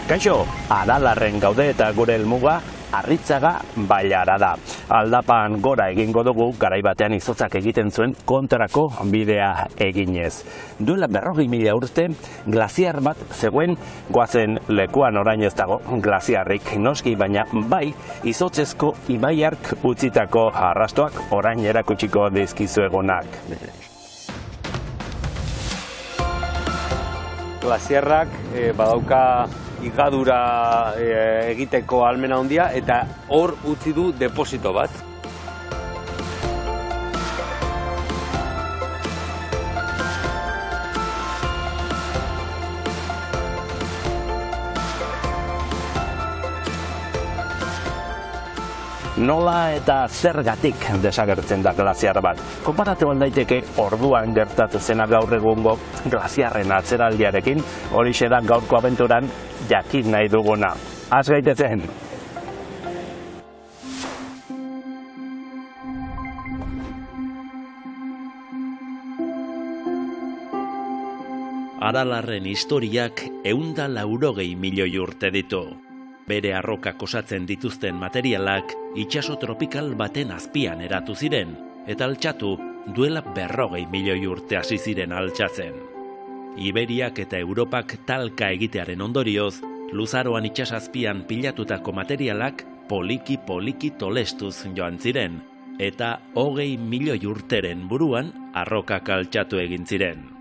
Kaixo, Aralarren gaude eta gure helmuga Arritzaga bailara da. Aldapan gora egingo dugu, garai batean izotzak egiten zuen kontrako bidea eginez. Duela 40.000 urte, glaziar bat zegoen goazen lekuan, orain ez dago glaziarrik noski, baina bai izotzezko ibaiark utzitako arrastoak orain erakutsiko dizkizuegunak. Glaziarrak badauka igadura egiteko ahalmena handia eta hor utzi du deposito bat. Nola eta zergatik desagertzen da glaziar bat? Konparatu daiteke orduan gertatu zena gaur egungo glaziarren atzeraldiarekin, horixe da gaurko abenturan jakin nahi duguna. Az gaitezen! Aralarren historiak 180 milioi urte ditu. Bere arrokak osatzen dituzten materialak itsaso tropikal baten azpian eratu ziren, eta altxatu duela 40 milioi urte hasi ziren altxatzen. Iberiak eta Europak talka egitearen ondorioz, luzaroan itsasazpian pilatutako materialak poliki tolestuz joan ziren, eta 20 milioi urteren buruan arrokak altxatu egin ziren.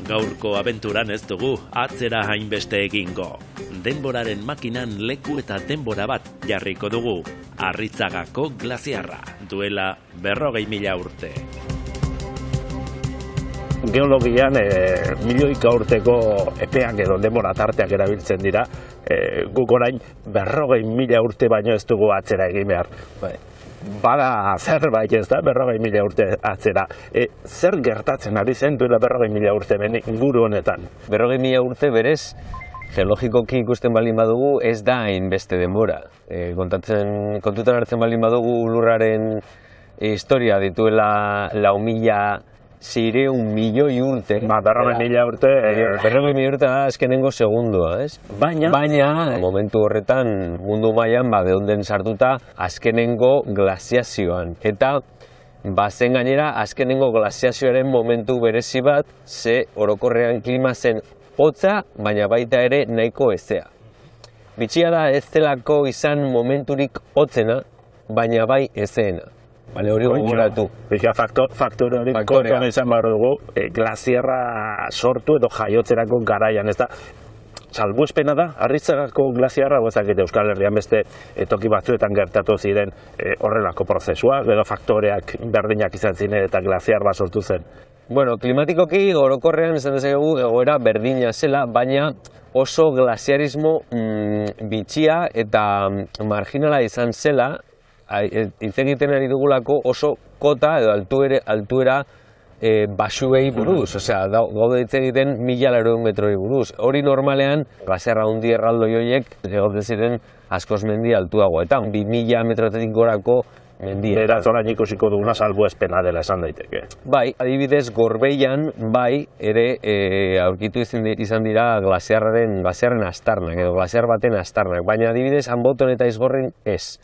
Gaurko abenturan ez dugu atzera hainbeste egingo. Denboraren makinan leku eta denbora bat jarriko dugu. Arritzagako glaziarra, duela 40.000 urte. Geologian milioika urteko epeak edo denbora tarteak erabiltzen dira. Guk orain 40.000 urte baino ez dugu atzera egin behar. Bada zerbait ez da, 40.000 urte atzera. Zer gertatzen ari zen duela 40.000 urte inguru honetan? 40.000 urte berez, geologikoki ikusten baldin badugu ez da hainbeste denbora. Kontutan hartzen baldin badugu lurraren historia dituela 4.600 milioi urte. 40.000 urte... 40.000 urte da azkenengo segundua, ez? Baina, momentu horretan mundu mailan geunden sartuta azkenengo glaziazioan. Eta bazen gainera azkenengo glaziazioaren momentu berezi bat, ze orokorrean klima zen hotza, baina baita ere nahiko hezea. Bitxia da ez zelako izan momenturik hotzena, baina bai hezeena. Bale, hori gogoratu. Faktore hori kontuan izan behar dugu, glaziarra sortu edo jaiotzerako garaian, ez da? Salbuespena da, Arritzagako glaziarra, ezakit Euskal Herrian beste toki batzuetan gertatu ziren horrelako prozesua, edo faktoreak berdinak izan ziren eta glaziar bat sortu zen. Bueno, klimatikoki orokorrean esan dezakegu egoera berdina zela, baina oso glaziarismo bitxia eta marginala izan zela, hitz egiten ari dugulako oso kota edo altuera basuei buruz, osea, gaude hitz egiten 1.000 metroi buruz. Hori normalean, glaziarra handi erraldoi horiek gaude ziren askoz mendi altuago, eta 2.000 metrotetik gorako mendia. Beraz, orain ikusiko duguna salbuespena dela esan daiteke. Bai, adibidez, Gorbeian, bai, ere aurkitu izan dira glaziarren astarnak, edo glaziar baten astarnak, baina adibidez, Hanboton eta Aizgorrin ez.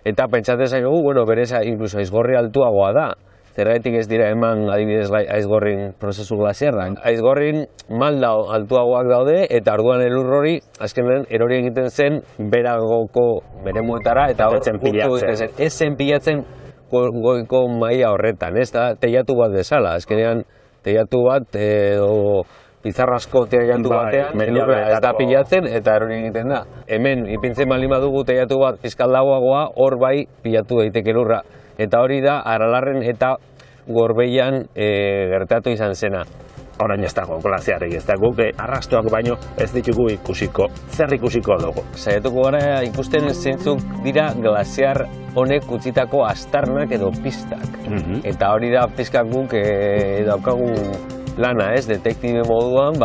Eta pentsatzen zaigu, bueno, berez, inkluso Aizgorri altuagoa da. Zergatik ez dira eman adibidez Aizgorrin prozesu glaziarrak. Aizgorrin malda altuagoak daude eta orduan elur hori azkenean erori egiten zen beragoko beremuetara eta ez zen pilatzen goiko maila horretan, ez da teilatu bat bezala. Azkenean teilatu bat edo pizarrasko teilatu batean ez da pilatzen eta erori egiten da. Hemen ipintzen baldin badugu teilatu bat pizkaldagoagoa, hor bai pilatu daiteke lurra. Eta hori da Aralarren eta Gorbeian gertatu izan zena. Orain ez dago glaziarrik, ez dago arrastoak baino ez ditugu ikusiko. Zer ikusiko dugu? Saiatuko gara ikusten zeintzuk dira glaziar honek utzitako astarnak edo pistak. Eta hori da pizkak guk daukagu lana, ez? Detektibe moduan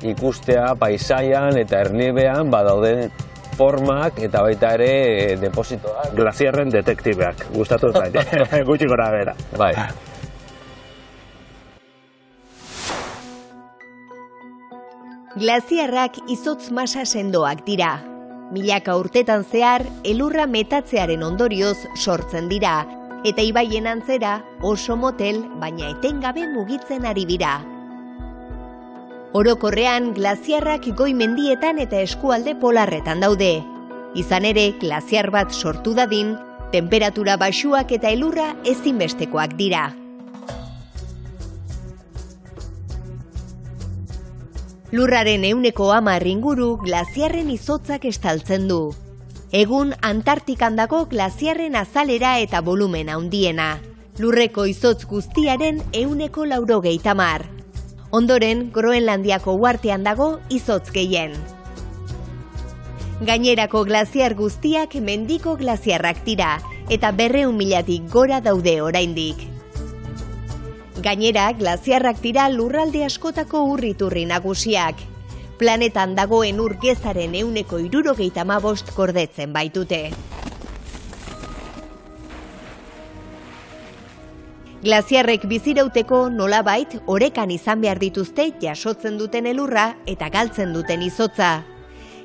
ikustea paisaian eta erliebean dauden formak eta baita ere depositoak. Glaziarren detektibeak, gustatu zait, gutxi gora bera. Bai. Glaziarrak izotz masa sendoak dira. Milaka urtetan zehar, elurra metatzearen ondorioz sortzen dira, eta ibaien antzera oso motel, baina etengabe mugitzen ari dira. Orokorrean, glaziarrak goi mendietan eta eskualde polarretan daude. Izan ere, glaziar bat sortu dadin, temperatura baxuak eta elurra ezinbestekoak dira. Lurraren 10% inguru glaziarren izotzak estaltzen du. Egun Antartikan dago glaziarren azalera eta volumen handiena. Lurreko izotz guztiaren 80%. Ondoren, Groenlandiako uhartean dago izotz gehien. Gainerako glaziar guztiak mendiko glaziarrak dira, eta 200.000-tik gora daude oraindik. Gainera, glaziarrak dira lurralde askotako urriturri nagusiak. Planetan dagoen ur gezaren 75% gordetzen baitute. Glaziarrek bizirauteko nolabait orekan izan behar dituzte jasotzen duten elurra eta galtzen duten izotza.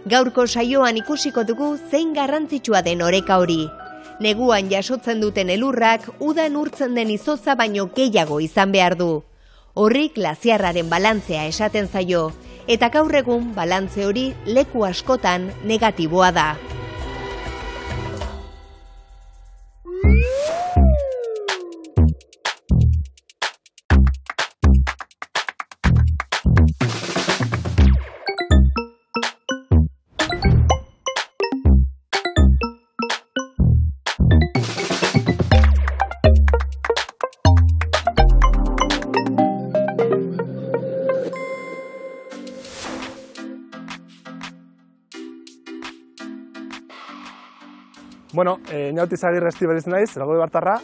Gaurko saioan ikusiko dugu zein garrantzitsua den oreka hori. Neguan jasotzen duten elurrak udan urtzen den izotza baino gehiago izan behar du. Horri glaziarraren balantzea esaten zaio, eta gaur egun balantze hori leku askotan negatiboa da. Bueno, Inauti Izagirre Estiberiz naiz, Lagoi Bartarra,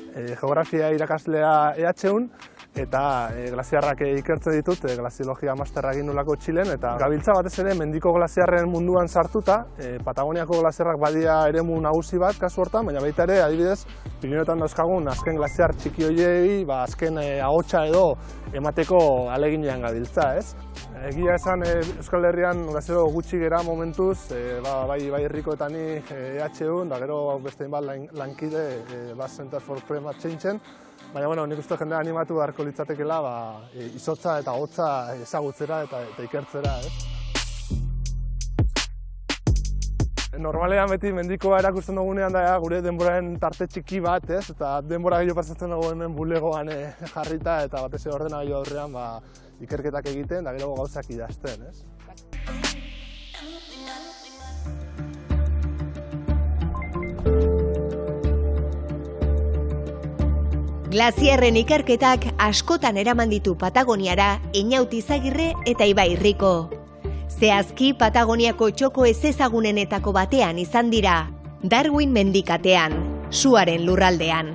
geografia irakaslea EHUn, eta glaziarrak ikertzen ditut, glaziologia masterra egin nolako Txilen, eta gabiltza batez ere mendiko glaziarren munduan sartuta, Patagoniako glaziarrak badia eremu nagusi bat kasu hortan, baina baita ere, adibidez, Pirineoetan dauzkagun azken glaziar txiki horiei, azken ahotsa edo emateko aleginean gabiltza, ez? Egia esan Euskal Herrian glaziaro gutxi gera momentuz, bai herrikoetan EHUn, da gero beste bat lankide Basque Center for Climate Change-en, baina bueno, nik uste jendea animatu beharko litzatekeela izotza eta hotza ezagutzera eta ikertzera, ez? Normalean beti mendikoa erakusten dugunean da gure denboraren tarte txiki bat, ez? Eta denbora gehiago pasatzen dugu hemen bulegoan jarrita eta batez ordenagailu aurrean ikerketak egiten, da gero gauzak idazten, ez? Glaziarren ikerketak askotan eraman ditu Patagoniara Inauti Izagirre eta Ibai Rico. Zehazki Patagoniako txoko ezezagunenetako batean izan dira, Darwin mendikatean, suaren lurraldean.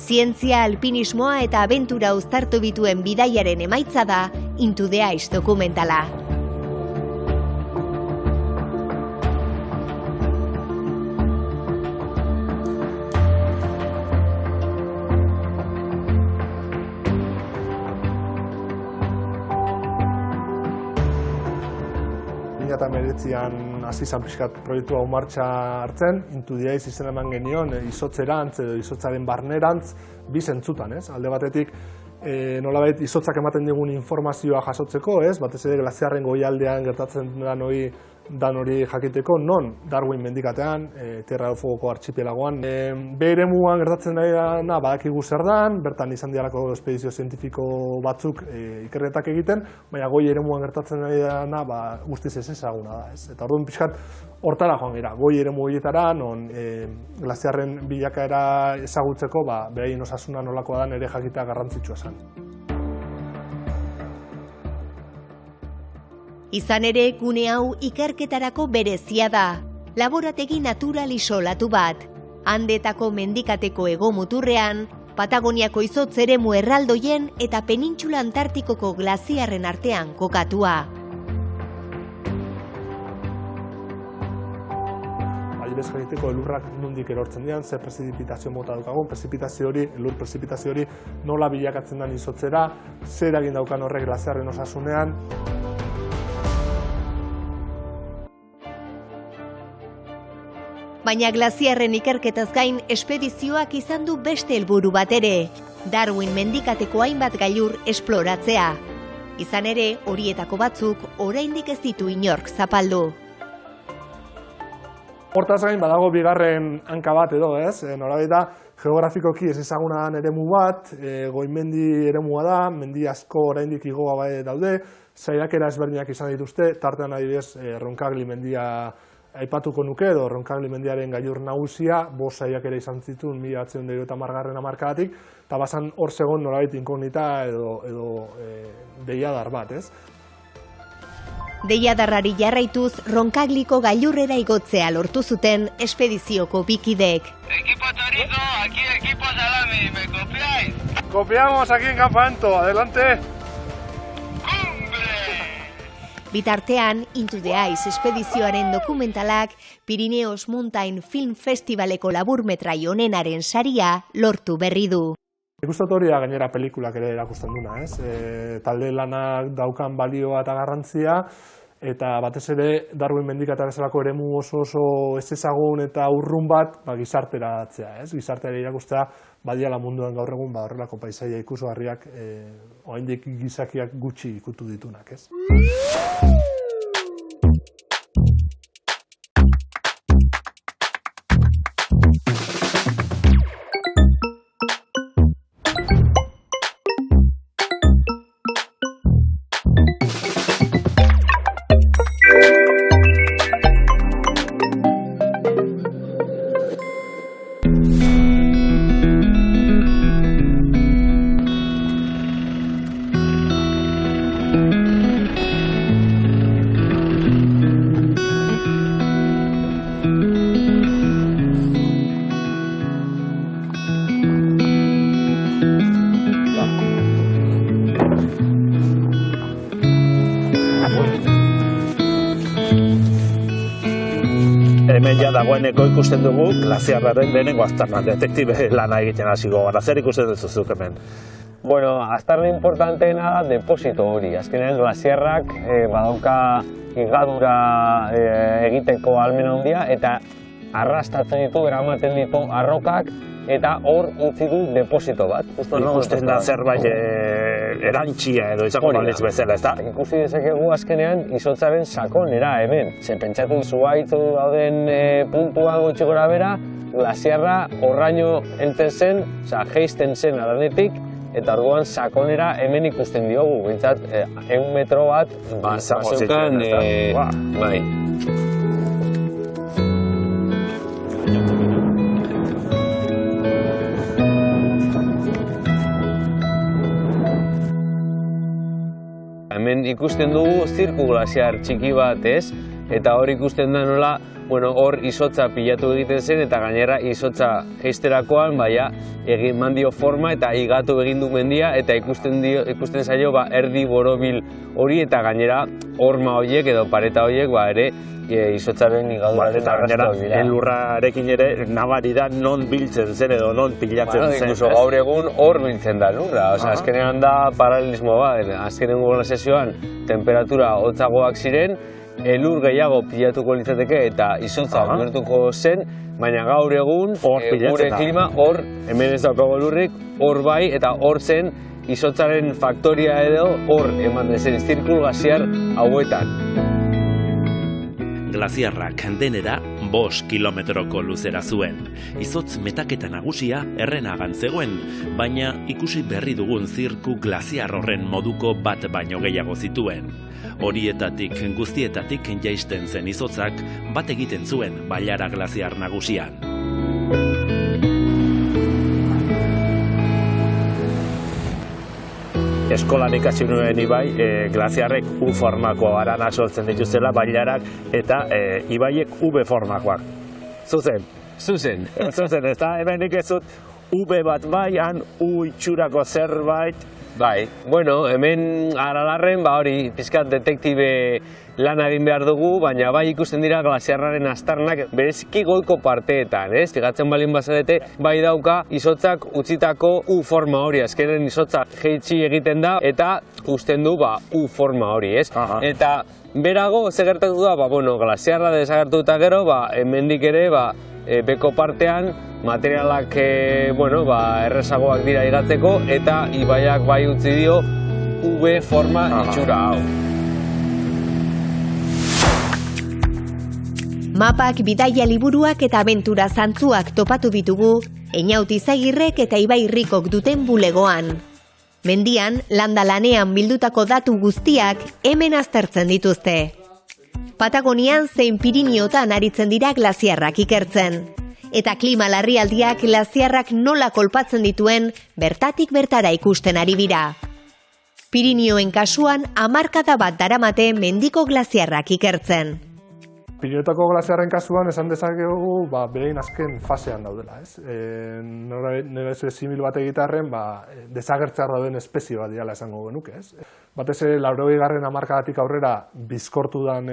Zientzia, alpinismoa eta abentura uztartu bituen bidaiaren emaitza da Into the Ice dokumentala. Eta meretzian hasi izan pixkat proiektu hau martxa hartzen, Into the Ice izena eman genion, izotzerantz edo izotzaren barnerantz bi zentzutan, ez? Alde batetik, nolabait izotzak ematen digun informazioa jasotzeko, ez? Batez ere glaziarren goialdean gertatzen den hori dan hori jakiteko non Darwin mendikatean, Tierra del Fuegoko archipelagoan. Be eremuan gertatzen dena badakigu zer dan, bertan izan dialako espedizio zientifiko batzuk ikerketak egiten, baina goi eremuan gertatzen dena guztiz ezezaguna da. Eta orduan pixkat hortara joan gira, goi eremu horietara, non glaziarren bilakaera ezagutzeko, beraien osasuna nolakoa dan ere jakitea garrantzitsua zen. Izan ere, gune hau ikerketarako berezia da. Laborategi natural isolatu bat. Andetako mendikateko hego muturrean, Patagoniako izotz eremu erraldoien eta Penintxula Antartikoko glaziarren artean kokatua. Adibidez jakiteko elurrak nondik erortzen dian, zer prezipitazio mota daukagun, elur prezipitazio hori nola bilakatzen den izotzera, zer eragin daukan horrek glaziarren osasunean. Baina glaziarren ikerketaz gain, espedizioak izan du beste helburu bat ere, Darwin mendikateko hainbat gailur esploratzea. Izan ere, horietako batzuk oraindik ez ditu inork zapaldu. Hortaz gain badago bigarren hanka bat edo, ez? Nolabait da, geografikoki ez ezaguna den eremu bat, goimendi eremua da, mendi asko oraindik igoa bai daude, saiakera ezberdinak izan dituzte, tartean adibidez Roncagli mendia aipatuko nuke edo Roncagli mendiaren gailur nagusia, 5 saiakera izan zituen 1970 hamarkadatik, eta bazan hor zegoen nolabait inkognita edo deiadar bat, ez? Deiadarrari jarraituz, Roncagliko gailurrera igotzea lortu zuten espedizioko bikideek. Equipo Chorizo, aquí equipo Salami, ¿me copiáis? Copiamos aquí en Campamento, adelante. Bitartean, Into the Ice espedizioaren dokumentalak Pirineos Mountain Film Festivaleko laburmetrai onenaren saria lortu berri du. Ikustot hori da gainera pelikulak ere erakusten duna, ez? Talde lanak daukan balioa eta garrantzia, eta batez ere Darwin mendikata bezalako eremu oso ez ezagun eta urrun bat gizarteratzea, ez? Gizartera irakustea badiala munduan gaur egun horrelako paisaia ikusgarriak oraindik gizakiak gutxi ikutu ditunak, ez? Hemen ja dagoeneko ikusten dugu glaziarraren lehenengo aztarna, detektibe lana egiten hasiko gara. Zer ikusten duzuzuk hemen? Bueno, aztarna importanteena da deposito hori. Azkenean glaziarrak badauka higadura egiteko ahalmena handia eta arrastatzen ditu, eramaten ditu arrokak eta hor utzi du deposito bat. Ikusten da zerbait erantxia edo izango balitz bezala, ez da? Ikusi dezakegu azkenean izotzaren sakonera hemen. Ze pentsatu zuhaitz dauden puntuan gutxi gora bera, glaziarra horraino heltzen zen, jeisten zen adanetik, eta orduan sakonera hemen ikusten diogu. Bintzat, 100 metro bat, bazeukan, bai. Hemen ikusten dugu zirku glaziar txiki bat, ez? Eta hor ikusten da nola, hor izotza pilatu egiten zen eta gainera izotza jeisterakoan eman dio forma eta higatu egin du mendia eta ikusten zaio erdi borobil hori eta gainera horma horiek edo pareta horiek ere izotzaren higaduraren arrastoak dira. Elurrarekin ere nabari da non biltzen zen edo non pilatzen zen. Incluso gaur egun hor biltzen da lurra, azkenean da paralelismo bat. Azkenengo sesioan temperatura hotzagoak ziren, elur gehiago pilatuko litzateke eta izotza gertuko zen, baina gaur egun gure klima hor, hemen ez daukago elurrik, hor bai eta hor zen izotzaren faktoria edo hor eman dezen zirkul glaziar hauetan. Glaziarrak denera 5 kilometroko luzera zuen. Izotz metaketa nagusia Errenagan zegoen, baina ikusi berri dugun zirku glaziar horren moduko bat baino gehiago zituen. Horietatik guztietatik jaisten zen izotzak bat egiten zuen Bailara glaziar nagusian. Eskolan ikasi nuen ibai, glaziarrek U formako aranak sortzen dituztela, Bailarak eta ibaiek V formakoak. Zuzen, ez da, hemen nik ez dut V bat bai, han U itxurako zerbait. Bai, bueno, hemen Aralarren, hori, pizkat detektibe lan egin behar dugu, baina bai ikusten dira glaziarraren aztarnak bereziki goiko parteetan, ez? Figatzen balin bazarete, bai dauka izotzak utzitako U forma hori, azkenen izotza jeitsi egiten da, eta usten du U forma hori, ez? Eta berago, ze gertatu da, glaziarra desagertuta gero, hemendik ere, beko partean, materialak errezagoak dira igatzeko eta ibaiak bai utzi dio V forma itxura hau. Mapak, bidaia liburuak eta abentura zantzuak topatu ditugu Einaut Izagirrek eta Ibai Rikok duten bulegoan. Mendian, landa lanean bildutako datu guztiak hemen aztertzen dituzte. Patagonian zein Piriniotan aritzen dira glaziarrak ikertzen. Eta klima larrialdiak glaziarrak nola kolpatzen dituen bertatik bertara ikusten ari dira. Pirinioen kasuan 10 hamarkada bat daramate mendiko glaziarrak ikertzen. Pirinioetako glaziarren kasuan esan dezakegu behin azken fasean daudela, ez? Nora ez simil bat egitarren desagertzear dauden espezie bat diala esango genuke, ez? Batez ere 80. hamarkadatik aurrera bizkortu dan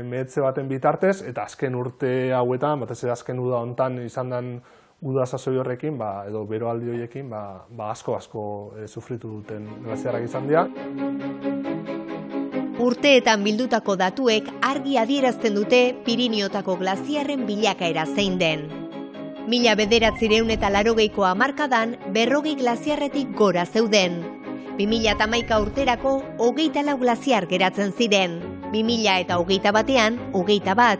mehetze baten bitartez, eta azken urte hauetan, batez ere azken uda hontan izan dan uda sasoi horrekin, edo beroaldi horiekin, asko sufritu duten glaziarrak izan dira. Urteetan bildutako datuek argi adierazten dute Pirinioetako glaziarren bilakaera zein den. 1980ko hamarkadan 40 glaziarretik gora zeuden. 2011 urterako 24 glaziar geratzen ziren. 2021ean 21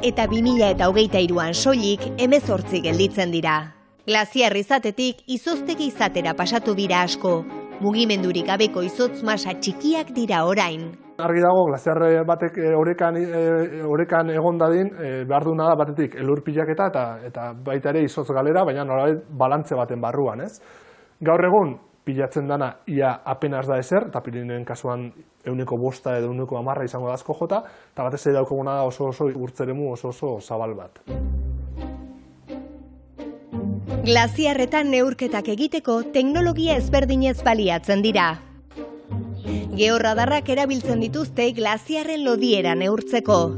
eta 2023an soilik 18 gelditzen dira. Glaziar izatetik izoztegi izatera pasatu dira asko. Mugimendurik gabeko izotz masa txikiak dira orain. Argi dago, glaziar batek orekan egon dadin, behar duena da batetik elur pilaketa eta baita ere izotz galera, baina nolabait balantze baten barruan, ez? Gaur egun, pilatzen dana ia apenas da ezer, eta Pirinioen kasuan 5% edo 10% izango da asko jota, eta batez ere daukaguna da oso urtzeremu oso zabal bat. Glaziarretan neurketak egiteko teknologia ezberdinez baliatzen dira. Georradarrak erabiltzen dituzte glaziarren lodiera neurtzeko.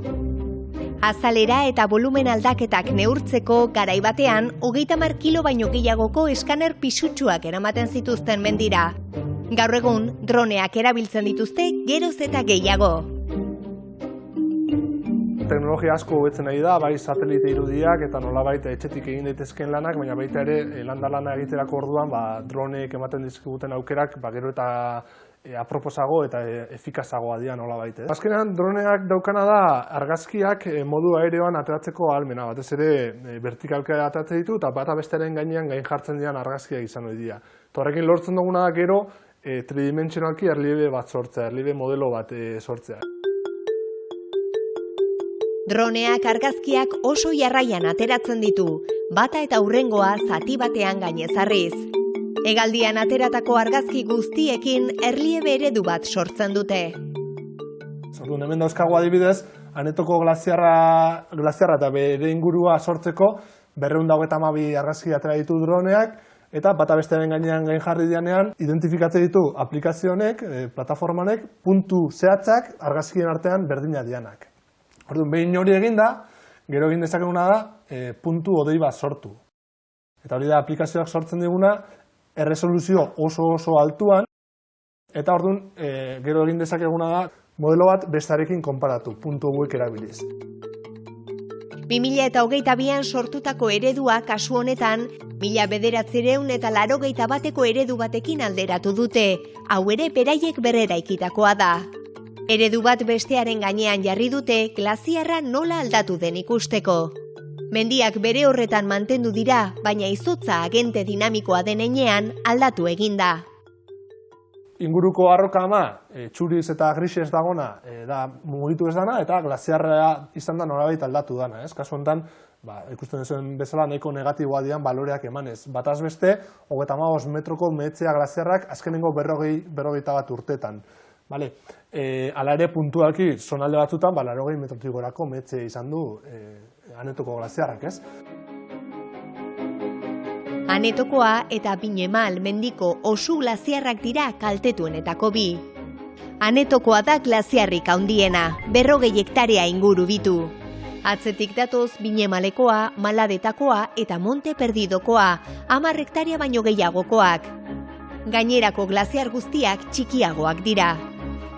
Azalera eta volumen aldaketak neurtzeko garai batean 30 kilo baino gehiagoko eskaner pisutsuak eramaten zituzten mendira. Gaur egun, droneak erabiltzen dituzte geroz eta gehiago. Teknologia asko hobetzen nahi da, bai satelite irudiak eta nolabait etxetik egin daitezkeen lanak, baina baita ere lana egiterako orduan droneek ematen dizkiguten aukerak gero eta aproposago eta efikazagoa dira nolabait. Azkenean droneak daukana da argazkiak modu aereoan ateratzeko ahalmena, batez ere vertikalka ateratzen ditu eta bata bestearen gainean gain jartzen diren argazkiak izan ohi dira. Horrekin lortzen duguna da gero tridimentsionalki erliebe bat sortzea, erliebe modelo bat sortzea. Droneak argazkiak oso jarraian ateratzen ditu, bata eta hurrengoa zati batean gainezarriz. Hegaldian ateratako argazki guztiekin erliebe eredu bat sortzen dute. Hemen dauzkagu adibidez, Anetoko glaziarra eta bere ingurua sortzeko 222 argazki atera ditu droneak, eta bata bestearen gainean gain jarri dianean, identifikatzen ditu aplikazionek, plataformanek, puntu zehatzak argazkien artean berdina dianak. Orduan, behin hori eginda, gero egin dezakeguna da, puntu hodei bat sortu. Eta hori da aplikazioak sortzen diguna, erresoluzio oso altuan, eta orduan, gero egin dezakeguna da, modelo bat bestarekin konparatu, puntu hauek erabiliz. 2022an sortutako eredua kasu honetan, 1981eko eredu batekin alderatu dute, hau ere beraiek berreraikitakoa da. Eredu bat bestearen gainean jarri dute glaziarra nola aldatu den ikusteko. Mendiak bere horretan mantendu dira, baina izotza agente dinamikoa den heinean aldatu eginda. Inguruko arroka ama, txuriz eta grisez dagona, da mugitu ez dana, eta glaziarra izan da norabait aldatu dana. Kasu honetan, ikusten duzuen bezala nahiko negatiboa dian baloreak emanez. Bataz beste, 35 metroko mehetzea glaziarrak azkenengo 41 urtetan. Hala ere puntualki, zonalde batzutan, 80 metrotik gorako mehetze izan du Anetoko glaziarrak, ez? Anetokoa eta Biñemal mendiko osu glaziarrak dira kaltetuenetako bi. Anetokoa da glaziarrik handiena, 40 hektarea inguru bitu. Atzetik datoz Biñemalekoa, Maladetakoa eta Monte Perdidokoa, 10 hektarea baino gehiagokoak. Gainerako glaziar guztiak txikiagoak dira.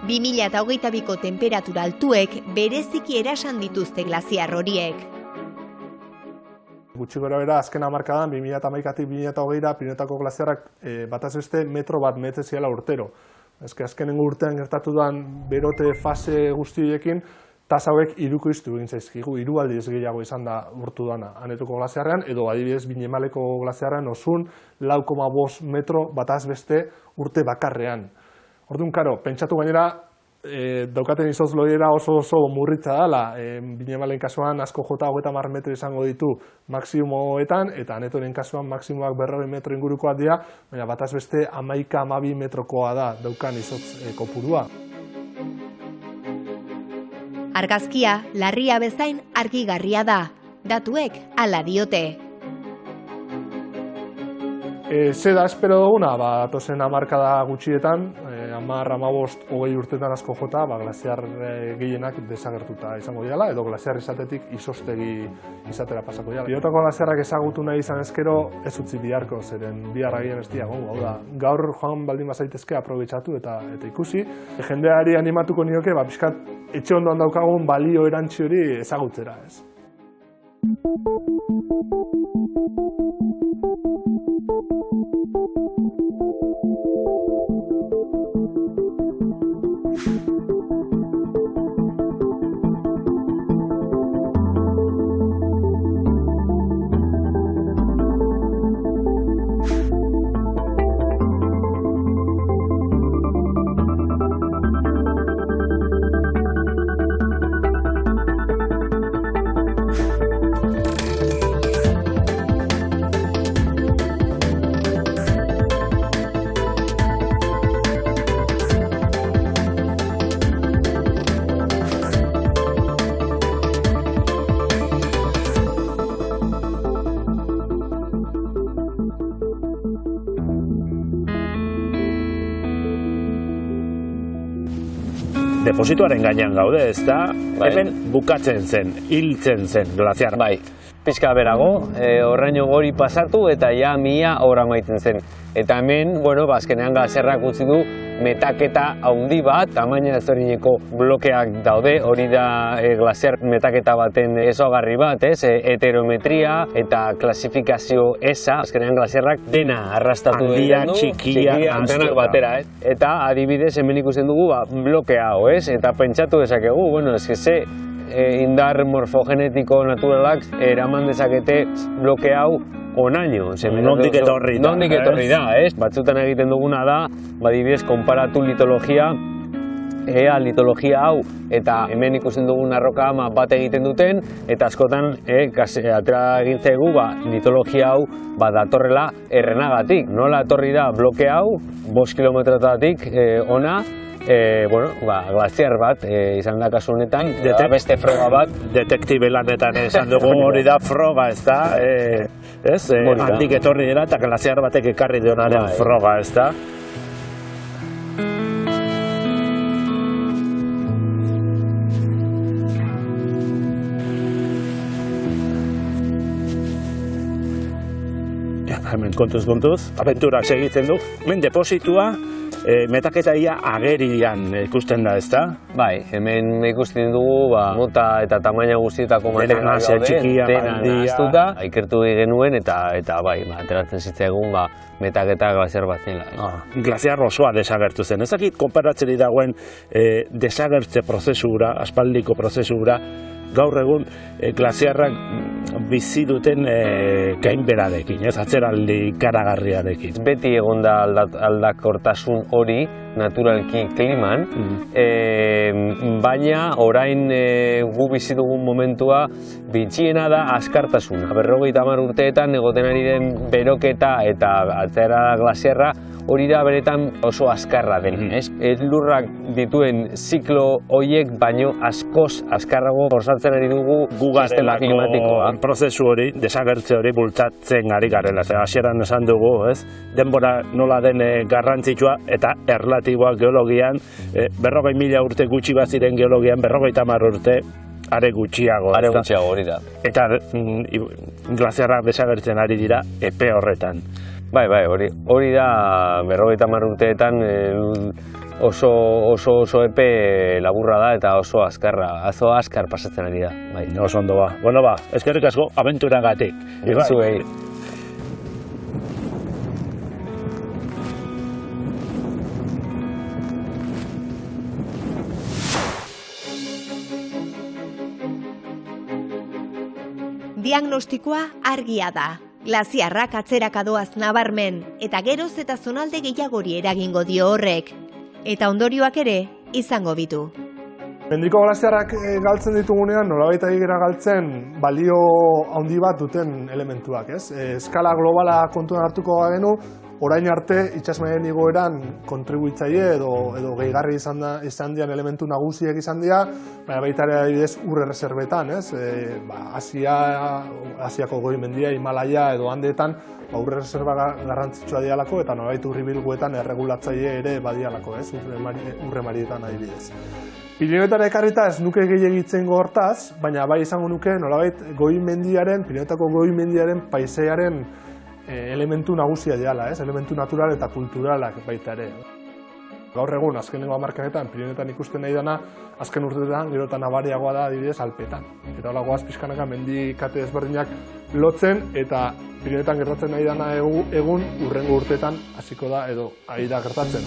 2022ko temperatura altuek bereziki erasan dituzte glaziar horiek. Gutxi gora bera, azken hamarkadan, 2011-tik 2020ra Pirinioetako glaziarrak bataz beste metro bat mehetzeziala urtero. Azkenengo urtean gertatu duan berote fase guztiekin, tasa hauek hirukoiztu egin zaizkigu, 3 aldiz gehiago izan da urtu dana Anetoko glaziarrean, edo adibidez Biñemaleko glaziarrean osun 4,5 metro bataz beste urte bakarrean. Orduan, karo, pentsatu gainera, daukaten izotz loiera oso murritza dela, Biñemalen kasuan asko jota 30 metro izango ditu maksimoetan, eta Anetoren kasuan maksimoak 40 metro ingurukoak dira, baina bataz beste 11-12 metrokoa da daukan izotz kopurua. Argazkia, larria bezain argigarria da, datuek hala diote. Ze da espero duguna, datozen hamarkada gutxietan, 10-15 urtetan asko jota, glaziar gehienak desagertuta izango dira, edo glaziar izatetik izostegi izatera pasako dira. Pirinioetako glaziarrak ezagutu nahi izan ezkero ez utzi biharko, zeren bihar agian ez diagongo. Hau da, gaur joan baldin bazaitezke aprobetxatu eta ikusi. Jendeari animatuko nioke, pixkat etxe ondoan daukagun balio erantzi hori ezagutzera, ez? Depositoaren gainean gaude, ez da? Hemen bukatzen zen, hiltzen zen glaziar. Bai, pixka berago, horraino gori pasatu eta ja mila hor amaitzen zen. Eta hemen, azkenean glaziarrak utzi du metaketa handi bat, tamaina ezberdineko blokeak daude, hori da glaziar metaketa baten ezaugarri bat, heterometria eta klasifikazio eza, azkenean glaziarrak dena arrastatu egiten du, txikia, denak batera, eta adibidez hemen ikusten dugu bloke hau, eta pentsatu dezakegu, ze indar morfogenetiko naturalak eraman dezakete bloke hau onaino. Nondik etorri da. Nondik etorri da, Batzutan egiten duguna da, adibidez, konparatu litologia, ea litologia hau eta hemen ikusten dugun arroka ama bat egiten duten, eta askotan atera egin zaigu litologia hau datorrela errenagatik. Nola etorri da bloke hau, 5 kilometrotatik ona, glaziar bat izan da kasu honetan, beste froga bat. Detektibe lanetan esan dugu hori da froga, ez da? Handik etorri dela eta glaziar batek ekarri dionaren froga, ez da? Hemen kontuz, abenturak segitzen du. Hemen depositua metaketa ia agerian ikusten da, ezta? Bai, hemen ikusten dugu mota eta tamaina guztietako materialak txikia, dena nahaztuta, ikertu genuen eta bai, ateratzen zitzaigun metaketa glaziar bat zela. Glaziar osoa desagertu zen. Ezakit konparatzen dagoen desagertze prozesura, aspaldiko prozesura, gaur egun glaziarrak bizi duten gainberarekin, atzeraldi ikaragarriarekin. Beti egon da aldakortasun hori naturalki kliman, baina orain gu bizi dugun momentua bitxiena da askartasuna. 50 urteetan egoten ari den beroketa eta atzera glaziarra hori da beretan oso azkarra den. Lurrak dituen ziklo horiek baino askoz azkarrago forzatzen ari dugu sistema klimatikoa. Prozesu hori, desagertze hori bultzatzen ari garela. Hasieran esan dugu, ez? Denbora nola den garrantzitsua eta erlatiboak geologian, 40.000 urte gutxi baziren geologian, 50 urte are gutxiago. Are gutxiago hori da. Eta glaziarrak desagertzen ari dira epe horretan. Bai, hori da 50 urteetan oso epe laburra da eta oso azkar pasatzen ari da. Bai. Oso ondo ba. Bueno ba, eskerrik asko abenturagatik. Zuei. Diagnostikoa argia da. Glaziarrak atzeraka doaz nabarmen, eta geroz eta zonalde gehiagori eragingo dio horrek. Eta ondorioak ere izango bitu. Mendiko glaziarrak galtzen ditugunean, nolabait ari gara galtzen balio handi bat duten elementuak, ez? Eskala globala kontuan hartuko bagenu, orain arte itsasmaiaren igoeran kontribuitzaile edo gehigarri izan dian elementu nagusiek izan dira, baina baita ere adibidez ur erreserbetan, ez? Asiako goi mendia, Himalaia edo Andeetan ur erreserba garrantzitsua dialako eta nolabait urribilguetan erregulatzaile ere badialako, ez? Urremarietan adibidez. Pirinioetara ekarrita ez nuke gehiagitzen hortaz, baina bai izango nuke nolabait Pirinioetako goi mendiaren paisaiaren elementu nagusia diala, elementu natural eta kulturalak baita ere. Gaur egun, azkenengo hamarkadetan, Pirinioetan ikusten nahi dana, azken urteetan gero eta nabariagoa da adibidez Alpetan. Eta holagoaz pixkanaka mendikate ezberdinak lotzen eta Pirinioetan gertatzen nahi dana egun urrengo urteetan hasiko da edo ari da gertatzen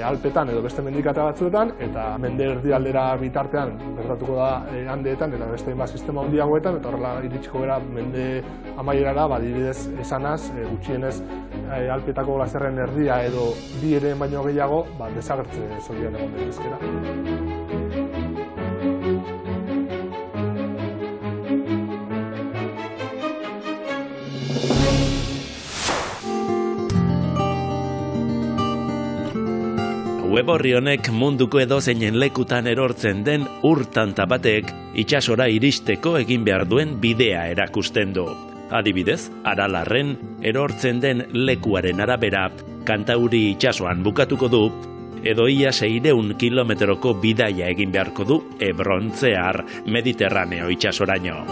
Alpetan edo beste mendikate batzuetan eta mende erdialdera bitartean gertatuko da Andeetan eta beste hainbat sistema handiagoetan eta horrela iritsiko gara mende amaierara adibidez esanaz gutxienez Alpetako glaziarren erdia edo bi ere baino gehiago desagertze zorian egon daitezkeela. Web horri honek munduko edozeinen lekutan erortzen den ur tanta batek itsasora iristeko egin behar duen bidea erakusten du. Adibidez, Aralarren erortzen den lekuaren arabera Kantauri itsasoan bukatuko du, edo ia 600 kilometroko bidaia egin beharko du Ebrontzear Mediterraneo itsasoraino.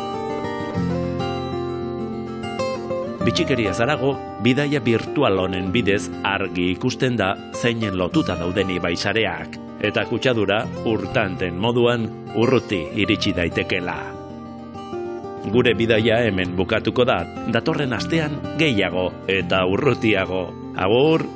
Bitxikeria zarago, bidaia virtual honen bidez argi ikusten da zeinen lotuta dauden ibaisareak, eta kutsadura urtanten moduan urruti iritsi daitekela. Gure bidaia hemen bukatuko da, datorren astean gehiago eta urrutiago. Agur!